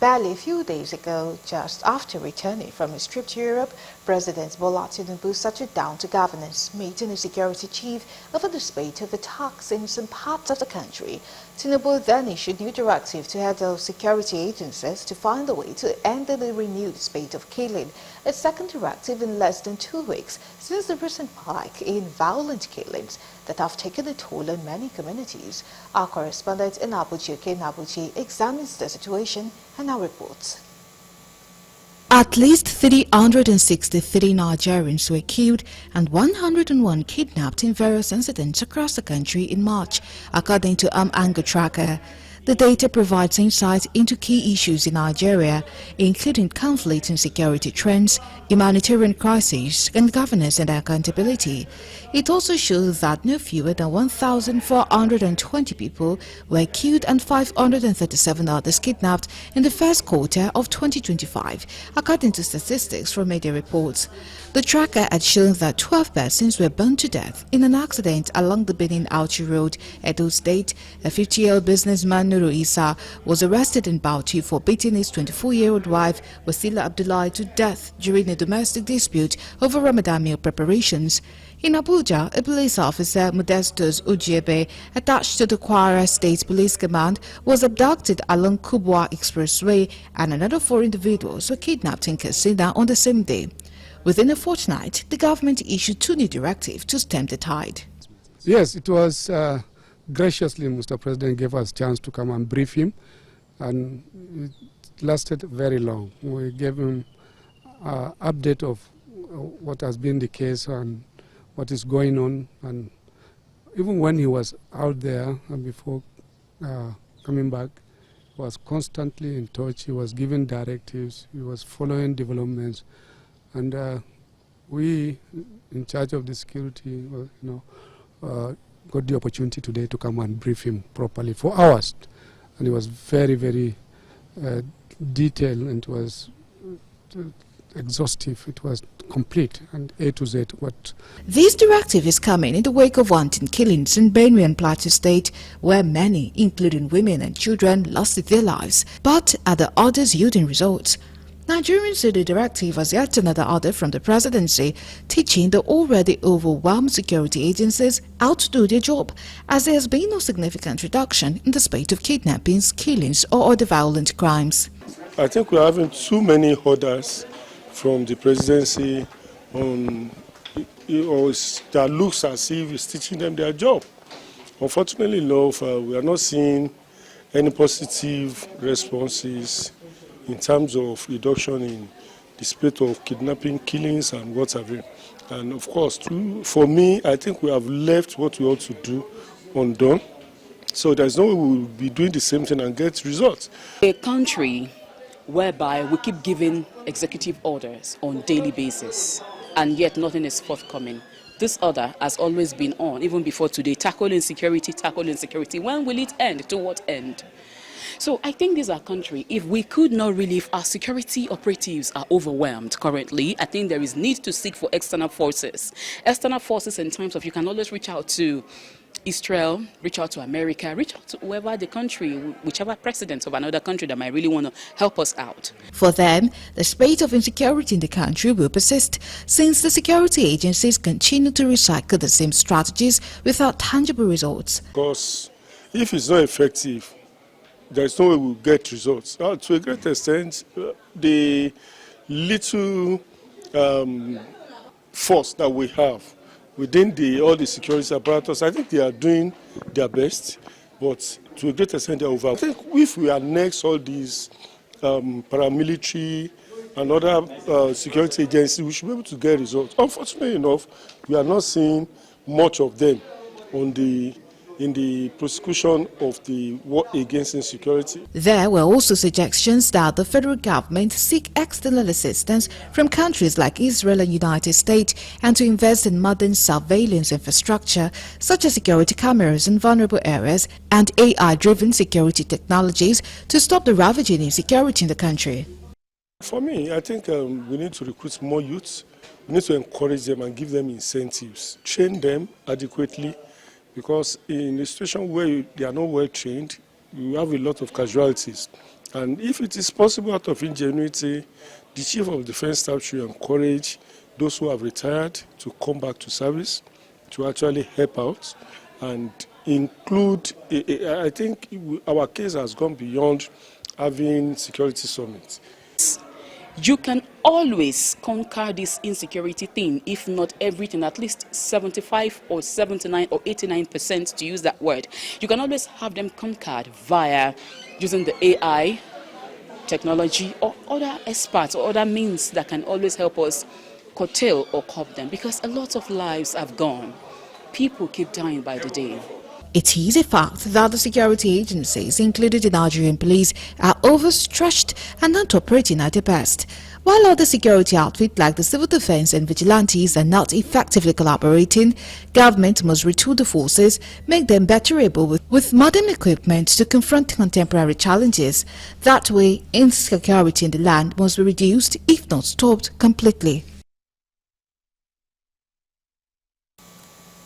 Barely a few days ago, just after returning from his trip to Europe, President Bola Tinubu settled down to governance, meeting the security chief over the spate of attacks in some parts of the country. Tinubu then issued new directive to head of security agencies to find a way to end the renewed spate of killing, a second directive in less than 2 weeks since the recent spike in violent killings that have taken a toll on many communities. Our correspondent in Abuja examines the situation and now reports. At least 363 Nigerians were killed and 101 kidnapped in various incidents across the country in March, according to Anger Tracker. The data provides insight into key issues in Nigeria, including conflict and security trends, humanitarian crises, and governance and accountability. It also shows that no fewer than 1,420 people were killed and 537 others kidnapped in the first quarter of 2025, according to statistics from media reports. The tracker had shown that 12 persons were burned to death in an accident along the Benin-Auchi Road, Edo State. A 50-year-old businessman, Nuru Isa, was arrested in Bauchi for beating his 24-year-old wife, Wasila Abdullahi, to death during a domestic dispute over Ramadan meal preparations. In Abuja, a police officer, Modestus Ujiebe, attached to the Kwara State Police Command, was abducted along Kubwa Expressway, and another 4 individuals were kidnapped in Katsina on the same day. Within a fortnight, the government issued 2 new directives to stem the tide. Yes, it was graciously Mr. President gave us a chance to come and brief him, and it lasted very long. We gave him an update of what has been the case and what is going on, and even when he was out there and before coming back, he was constantly in touch. He was giving directives, he was following developments, and we in charge of the security, got the opportunity today to come and brief him properly for hours, and it was very, very detailed, and it was exhaustive. It was complete and A to Z. This directive is coming in the wake of wanton killings in Benue and Plateau State, where many, including women and children, lost their lives, but are the orders yielding results? Nigerians see the directive as yet another order from the presidency, teaching the already overwhelmed security agencies how to do their job, as there has been no significant reduction in the spate of kidnappings, killings, or other violent crimes. I think we are having too many orders from the presidency on that looks as if it's teaching them their job. Unfortunately enough, we are not seeing any positive responses in terms of reduction in the spate of kidnapping, killings, and what have you. And of course, for me, I think we have left what we ought to do undone. So there's no way we will be doing the same thing and get results. A country whereby we keep giving executive orders on a daily basis, and yet nothing is forthcoming. This order has always been on, even before today, tackle insecurity, tackle insecurity. When will it end? To what end? So I think this is our country. If we could not relieve our security operatives are overwhelmed currently, I think there is need to seek for external forces. External forces in terms of you can always reach out to Israel, reach out to America, reach out to whoever the country, whichever president of another country that might really want to help us out. For them, the spate of insecurity in the country will persist since the security agencies continue to recycle the same strategies without tangible results. Because if it's not effective, there's no way we'll get results. To a great extent, the little force that we have within all the security apparatus, I think they are doing their best, but to a great extent they're over. I think if we annex all these paramilitary and other security agencies, we should be able to get results. Unfortunately enough, we are not seeing much of them in the prosecution of the war against insecurity. There were also suggestions that the federal government seek external assistance from countries like Israel and United States and to invest in modern surveillance infrastructure such as security cameras in vulnerable areas and AI-driven security technologies to stop the ravaging insecurity in the country. For me, I think we need to recruit more youths. We need to encourage them and give them incentives, train them adequately, because in a situation where they are not well trained, you have a lot of casualties. And if it is possible out of ingenuity, the Chief of Defence Staff should encourage those who have retired to come back to service, to actually help out and include, I think our case has gone beyond having security summits. You can always conquer this insecurity thing, if not everything, at least 75 or 79 or 89% to use that word. You can always have them conquered via using the AI technology or other experts or other means that can always help us curtail or curb them, because a lot of lives have gone. People keep dying by the day. It is a fact that the security agencies, including the Nigerian police, are overstretched and not operating at their best. While other security outfits like the civil defense and vigilantes are not effectively collaborating, government must retool the forces, make them better able with modern equipment to confront contemporary challenges. That way, insecurity in the land must be reduced, if not stopped completely.